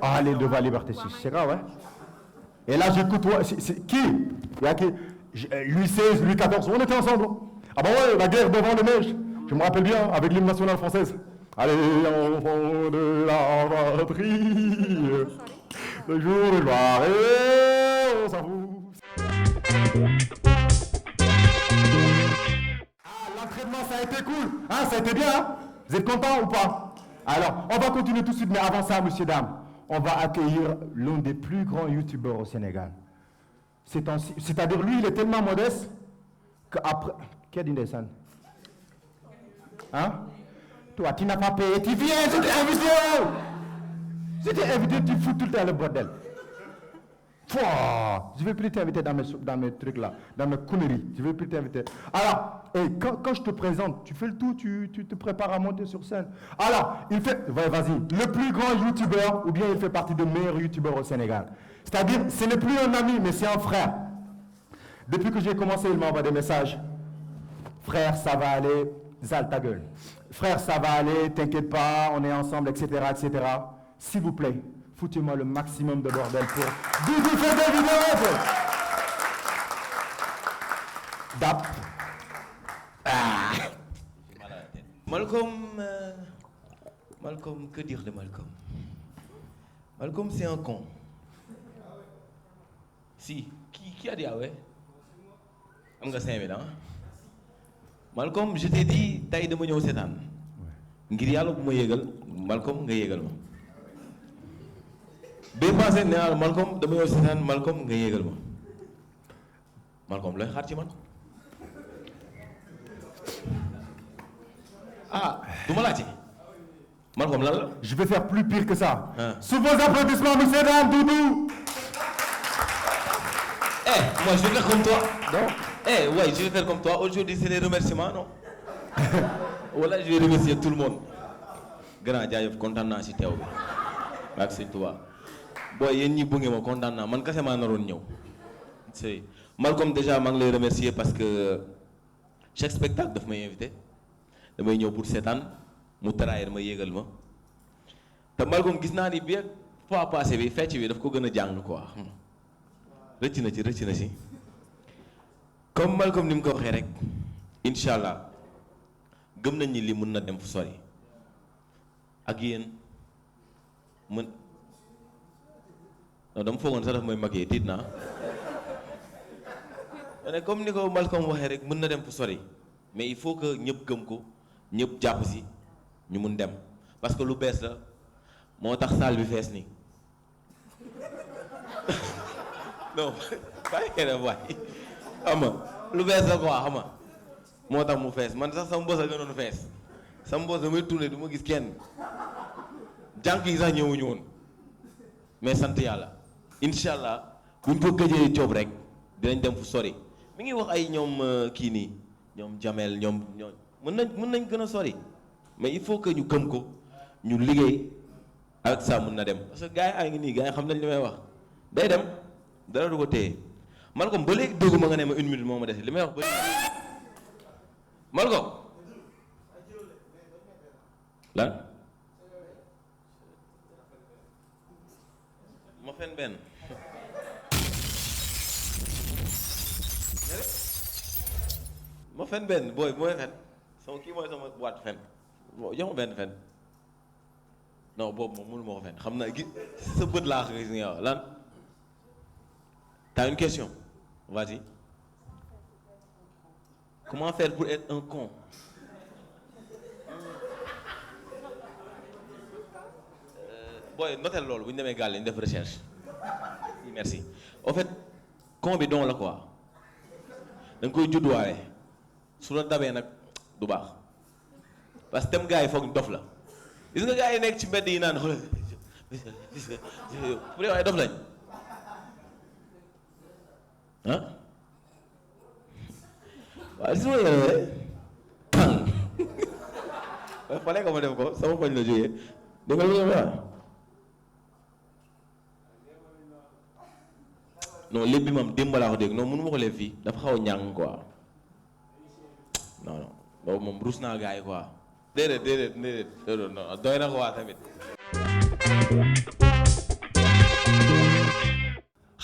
Ah, les devants liberté 6, c'est grave, hein? Et là, j'ai côtoyé... C'est qui? Il y a qui? Louis XVI, Louis XIV, on était ensemble. Ah bah ouais, la guerre devant le neige. Je me rappelle bien, avec l'hymne national française. Allez, enfants de la patrie, le jour de gloire, on s'en fout. Ah, l'entraînement, ça a été cool. Hein, ça a été bien, hein? Vous êtes contents ou pas? Alors, on va continuer tout de suite, mais avant ça, messieurs, dames, on va accueillir l'un des plus grands youtubeurs au Sénégal. C'est-à-dire, lui, il est tellement modeste qu'après... Qui a dit des scènes? Hein? Toi, tu n'as pas payé, tu viens, je t'ai invité! Je t'ai invité, tu fous tout le temps le bordel. Je ne vais plus t'inviter dans mes trucs là, dans mes conneries. Je ne vais plus t'inviter. Alors, quand je te présente, tu fais le tout, tu te prépares à monter sur scène. Alors, il fait, vas-y, le plus grand youtubeur, ou bien il fait partie des meilleurs youtubeurs au Sénégal. C'est-à-dire, ce n'est plus un ami, mais c'est un frère. Depuis que j'ai commencé, il m'envoie des messages. Frère, ça va aller, Zal ta gueule. Frère, ça va aller, t'inquiète pas, on est ensemble, etc., etc. S'il vous plaît, foutez-moi le maximum de bordel pour Doudou faire des vidéos. Dap. Malcolm, que dire de Malcolm? Malcolm, c'est un con. Si, qui a dit ah ouais? Am nga 5000 hein? Malcolm, je t'ai dit tay dama ñëw seetaan. Ngir yàlla bu ma yégal, Malcolm nga yégal ma. Bee passé nee naa Malcolm dama ñëw seetaan, Malcolm nga yégal ma. Malcolm looy xaar ci man? Ah, du ma laajte. Malcolm lan la? Je vais faire plus pire que ça. Hein? Sous vos applaudissements, monsieur Dan Doudou. Eh, moi je vais faire comme toi. Non. Eh, ouais, je vais faire comme toi. Aujourd'hui, c'est les remerciements, non? Voilà, je vais remercier tout le monde. Grand jaajëf kontaan naa si teew bi. Ak Sëñ Tuubaa. Boy, yéen ñi bunge ma kontaan naa man kese maa naroon ñëw. C'est Malcolm déjà maa ngi lay remercier parce que chaque spectacle daf may invité. Damay ñëw pour seetaan mu trahir ma yéegal ma. Te Malcolm gis naa ni bi fois passé bi fecc bi daf ko gën a jàng quoi. Rëcc na ci. Comme Malcolm ni mu ko waxee rek incha allah gëm nañ ni li mën na dem fu sori ak yéen mën non dama foogoon sax daf mooy mag yi tiit naa ne comme ni ko Malcolm waxee rek mën na dem fu sori mais il faut que ñëpp gëm ko ñëpp jàpp si ñu mun dem parce que lu bees la moo tax salle bi fees nii non bàyyi keneen waay xam nga lu bees la quoi xam nga moo tax mu fees man sax sama bos a gënoon fees sama bos damay tourné du ma gis kenn jànk yi sax ñëwuñu woon mais sant yàlla incha allah buñ ko gëjee coob rek dinañ dem fu sori mi ngi wax ay ñoom kii nii ñoom Jamel ñoom mën nañ gën a sori mais il faut que ñu gëm ko ñu liggéey avec ça mën na dem parce que gars yi a ngi nii gars yi xam nañ li may wax day dem dara du ko téye Malcolm ba léegi déggu ma nga ne ma 1 minute moo ma dese li may wax ba Malcolm lan ma fen benn ma fen benn booy bu may fen sama kii mooy sama boîte fen jox ma benn fen non boobu moom mënu ma ko fen xam naa gi sa bët laa gis nga wax lan t'as une question vas-y. Comment faire pour être un con? Boy, notel loolu bu ñu demee gàlle ñu def recherche. Merci. En fait, con bi don la quoi. Da nga koy judduwaale. Su la dabee nag du baax. Parce que tem gars yi foog dof la. Gis nga gars yi nekk ci mbedd yi naan xoolal pour yow ay dof lañ. ah waaw si ma yore tàng fale ko ma def ko sama koñ la jógee dégg nga lu ma wax non lépp bi moom démb laa ko dégg non mënu ma ko lépp fii dafa xaw a ñàng quoi non boobu moom ruus naa gars yi quoi déedéet non doy na ko waa tamit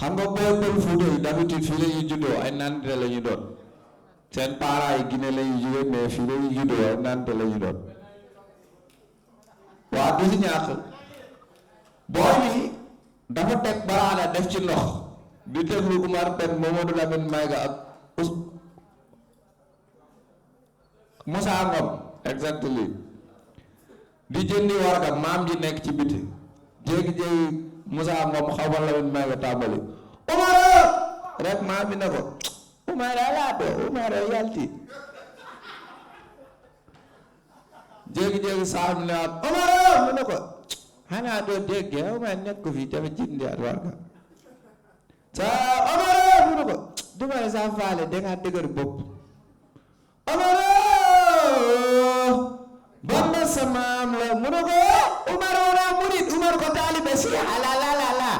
xam nga booy pël Fuuta yi d'habitude fii la ñuy juddoo ay nante la ñu doon seen parents yi Guinée la ñuy jógee mais fii la ñuy juddoo ay nante la ñu doon waa du si ñàkk booy bi dafa teg baraada def ci ndox di déglu Oumar Pène Mamadou Lamine Mayga ak Moussa Ngom exactement di jëndi warga maam ji nekk ci biti jéegi-jéegi Moussa Ngom xaw ma Lamine Mayga tàmbali Oumar rek maam bi ne ko Oumar laa doo Oumar yalti jéegi-jéegi saa mu ne waat Oumar mu ne ko xanaa doo dégg Oumar nekk ko fii dafa jëndi at warga saa Oumar mu ne ko du ma ne saa faale dangaa dëgër bopp Oumar banda sa maam la mu ne ko Oumar wala murid Oumar ko taalibe si ala la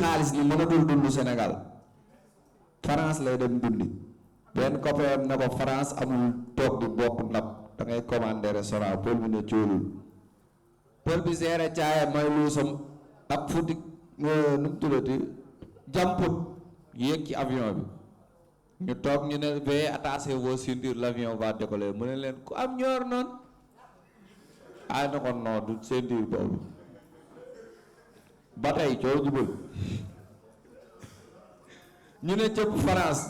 xaalis ni mënatul dund Sénégal France lay dem dundi benn copain na ko France amul toog di bokk ndab da ngay commander restaurant pël bi ne cóolul pël bi seere caaya may luusam ak futi nu mu tuddati jamput yéeg ci avion bi ñu toog ñu ne veuillez attacher vos ceintures l'avion va décoller mu ne leen ku am ñoor noonu ay na ko non du ceinture boobu ba tey coow jubal ñu ne cëpp France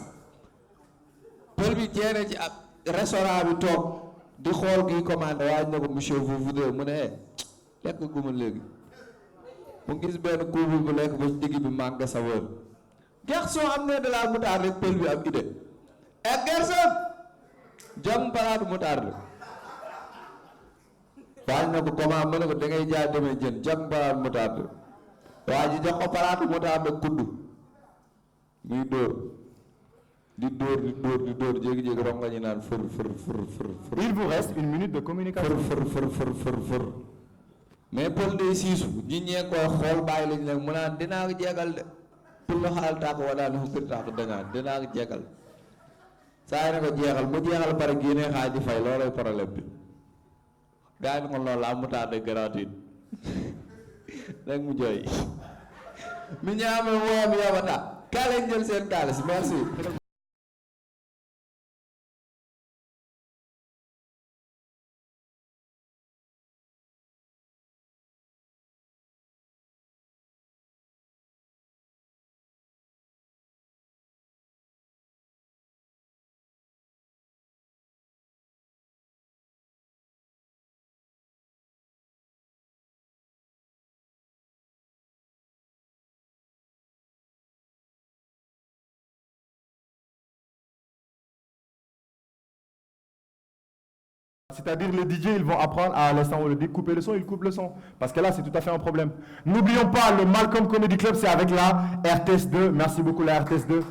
pël bi jeere ci ab restaurant bi toog di xool kii commandé waaj na ko monsieur vous voudrez mu ne lekk guma léegi mu gis benn couple bu lekk ba ci digg bi manque de saveur garçon am ne de la moutarde rek pël bi am idée et garçon jam palaatu moutarde waaj na ko comment mu ne ko da ngay jaay demee jën jam palaatu moutarde waa ji jox ko palaatu moutarde kudd muy dóor di dóor jéegi-jéegi rom nga ñu naan fër. Il vous reste 1 minute de communication. fër mais pël day siisu ñi ñee koy xool bàyyi lañ nag mu naan dinaa ko jegal de pour la xaal tàkk wala nu xukir tàkk dangaan dinaa ko jegal saa yi na ko jeexal mu jeexal pare génnee xaaj di fay loolay problème bi gars yi na ko loolu la moutarde gratuite rek mu jooy mi ñaame woom yabata kaa leen jël seen kaalis merci. C'est-à-dire les DJ, ils vont apprendre à l'instant où on le dit couper le son, ils coupent le son. Parce que là, c'est tout à fait un problème. N'oublions pas, le Malcolm Comedy Club, c'est avec la RTS2. Merci beaucoup la RTS2.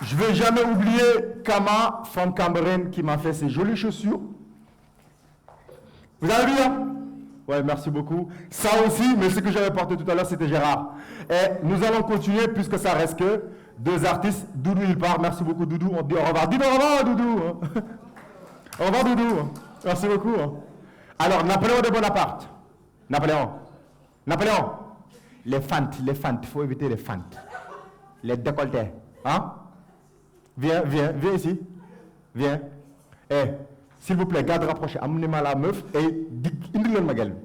Je ne vais jamais oublier Kama, femme Cameroun, qui m'a fait ces jolies chaussures. Vous avez vu, hein? Ouais, merci beaucoup. Ça aussi, mais ce que j'avais porté tout à l'heure, c'était Gérard. Et nous allons continuer, puisque ça reste que 2 artistes. Doudou, il part. Merci beaucoup, Doudou. On dit au revoir. Dis au revoir, Doudou. Au revoir, Doudou. Merci beaucoup. Alors, Napoléon de Bonaparte. Napoléon. Les fentes. Il faut éviter les fentes. Les décolletés. Hein? Viens ici. Viens. S'il vous plaît, garde rapproché. Amenez-moi la meuf et dis-le ma gueule.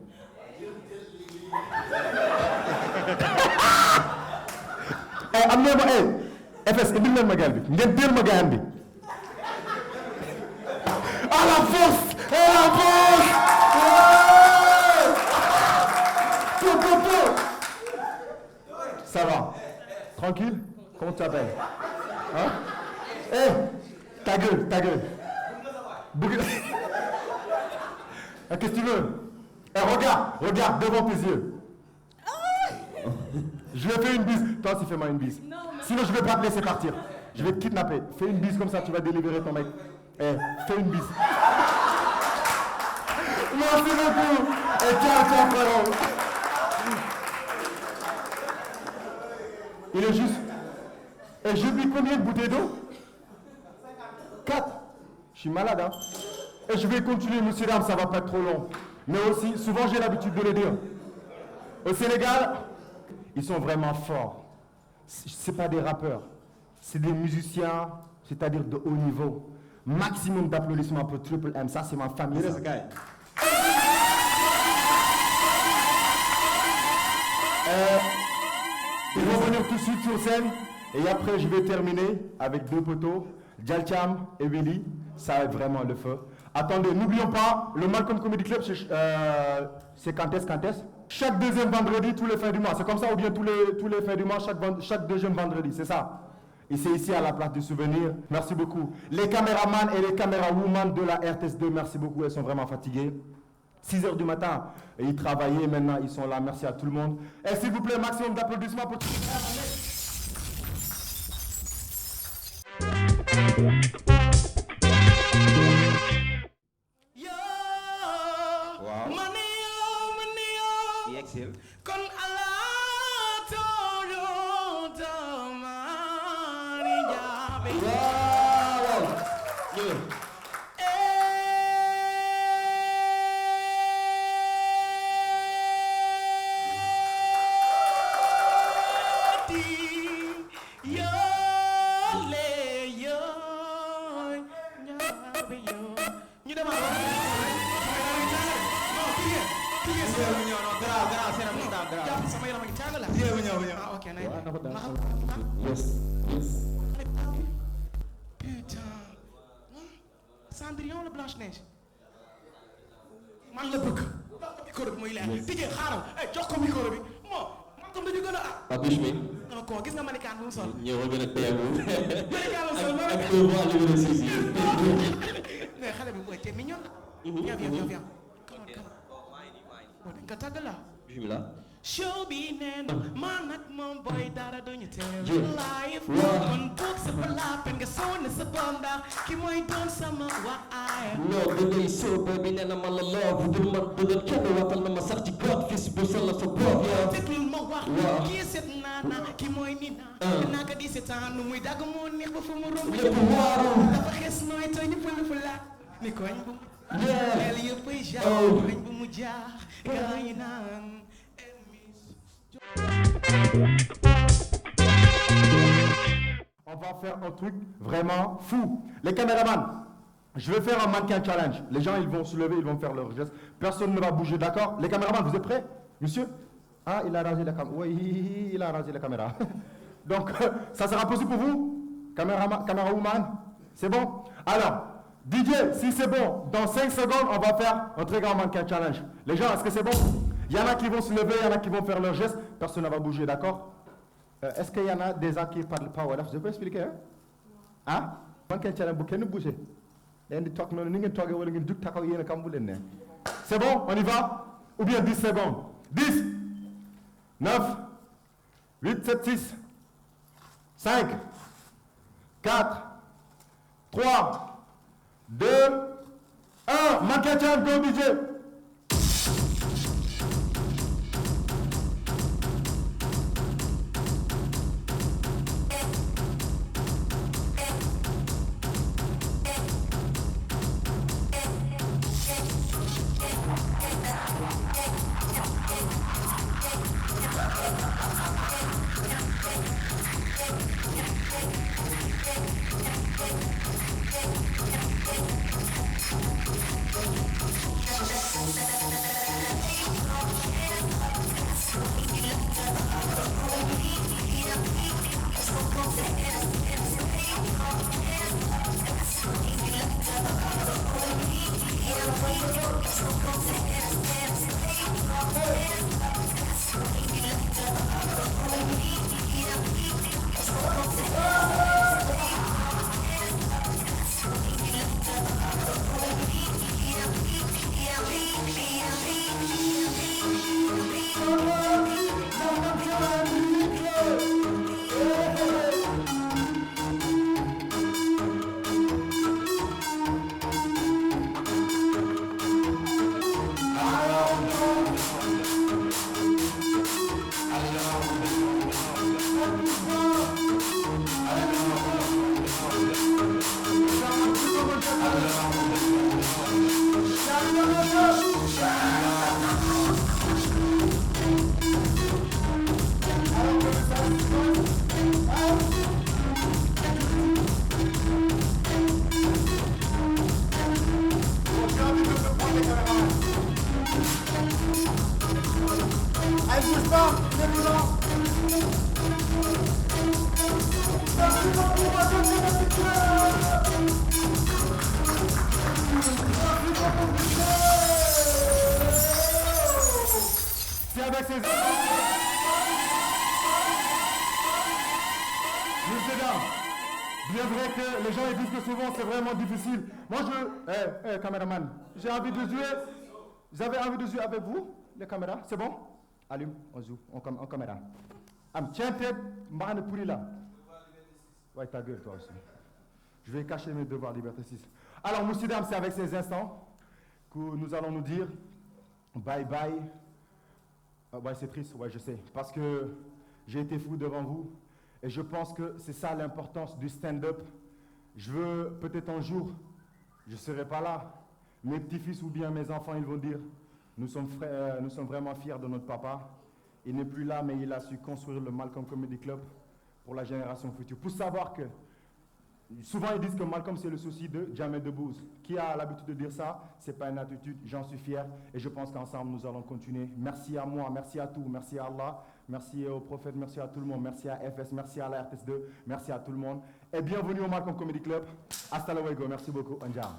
Amenez-moi, FS, dis-le ma gueule. Dis-le ma gueule. À la force! Ça va? Tranquille? Comment tu t'appelles? Hein? Ta gueule. Qu'est-ce que tu veux? Regarde devant tes yeux. Je vais faire une bise. Toi aussi fais-moi une bise. Sinon je vais pas te laisser partir. Je vais te kidnapper. Fais une bise comme ça, tu vas délivrer ton mec. Fais une bise. Merci beaucoup. Et ciao frérot. Il est juste. Et j'ai bu combien de bouteilles d'eau? 4. Je suis malade, hein. Et je vais continuer, monsieur Ram, ça va pas être trop long. Mais aussi, souvent j'ai l'habitude de le dire. Au Sénégal, ils sont vraiment forts. C'est pas des rappeurs, c'est des musiciens, c'est-à-dire de haut niveau. Maximum d'applaudissements pour Triple M, ça c'est ma famille. Ils vont venir tout de suite sur scène. Et après, je vais terminer avec 2 poteaux, Djalcham et Willy. Ça va être vraiment le feu. Attendez, n'oublions pas, le Malcolm Comedy Club, c'est quand est-ce? Chaque deuxième vendredi, tous les fins du mois. C'est comme ça ou bien tous les fins du mois, chaque deuxième vendredi, c'est ça? Et c'est ici à la place du souvenir. Merci beaucoup. Les caméramans et les camérawomen de la RTS2, merci beaucoup, elles sont vraiment fatiguées. 6 h du matin, et ils travaillaient, maintenant ils sont là. Merci à tout le monde. Et s'il vous plaît, maximum d'applaudissements pour tout le monde. Wow. Kon Allah baby. Wow. Yeah. Yes. Putain. Cendrillon la Blanche-Neige. Man la bëgg. Micro bi muy leer. Tijjee xaaral. Jox ko micro bi. Man tam dañu gën a Papiche mi. non ko gis nga manikaan bu mu sol. Ñëw gën a teewu. Manikaan la sol loolu. Ak deux mois li gën a siis yi. Mais xale bi mooy te mignon la. Viens. Come on. Nga tàgg la. Bismillah. Show bi neen man ak moom boy dara duñu teel live Wow. kon boog sa palapen nga sonn sa bonda ki mooy doon sama waay No, dangay soo baby nee na ma la love bu dul man dëggal kenn waxal na ma sax ci God fils bu sala sa bopp yow. déglul ma wax Wow. kii seet naa ki mooy Nina naka di seetaan nu muy dagg moo neex ba fu mu romb Lépp waaru. dafa xes nooy tooy ñëpp lu fu laat ni koñ bu Yeah. leel yëppay jaar Oh. koñ bu mu jaar gaa yi naan On va faire un truc vraiment fou. Les caméramans, je vais faire un mannequin challenge. Les gens, ils vont se lever, ils vont faire leur geste. Personne ne va bouger, d'accord? Les caméramans, vous êtes prêts? Monsieur? Ah, il a rasé la caméra. Oui, il a rasé la caméra. Donc, ça sera possible pour vous? Camérawoman? C'est bon? Alors, DJ, si c'est bon, dans 5 secondes, on va faire un très grand mannequin challenge. Les gens, est-ce que c'est bon? Il y en a qui vont se lever, il y en a qui vont faire leur geste. Personne ne va bouger, d'accord? Est-ce qu'il y en a des gens qui ne parlent pas wolof? Je peux expliquer? Hein? Mannequin challenge, vous pouvez bouger. C'est bon? On y va? Ou bien 10 secondes? 10, 9, 8, 7, 6, 5, 4, 3, 2, 1. Mannequin challenge, go DJ. C'est avec ces... Messieurs, dames, bien vrai que les gens ils disent que souvent c'est vraiment difficile. Moi caméraman, j'ai envie de jouer. Vous avez envie de jouer avec vous, les caméras? C'est bon? Allume, on joue, en caméra. Tiens tête, Mbane Pouli là. Ouais, ta gueule toi aussi. Je vais cacher mes devoirs Liberté 6. Alors, messieurs, dames, c'est avec ces instants que nous allons nous dire bye bye. Ouais, c'est triste, ouais, je sais. Parce que j'ai été fou devant vous. Et je pense que c'est ça l'importance du stand-up. Je veux peut-être un jour, je ne serai pas là, mes petits-fils ou bien mes enfants, ils vont dire, nous sommes vraiment fiers de notre papa. Il n'est plus là, mais il a su construire le Malcolm Comedy Club pour la génération future. Pour savoir que, souvent ils disent que Malcolm c'est le souci de Jamel Debbouze. Qui a l'habitude de dire ça? Ce n'est pas une attitude, j'en suis fier et je pense qu'ensemble nous allons continuer. Merci à moi, merci à tout, merci à Allah, merci au prophète, merci à tout le monde, merci à FS, merci à la RTS2, merci à tout le monde. Et bienvenue au Malcolm Comedy Club. Hasta luego, merci beaucoup, Anjam.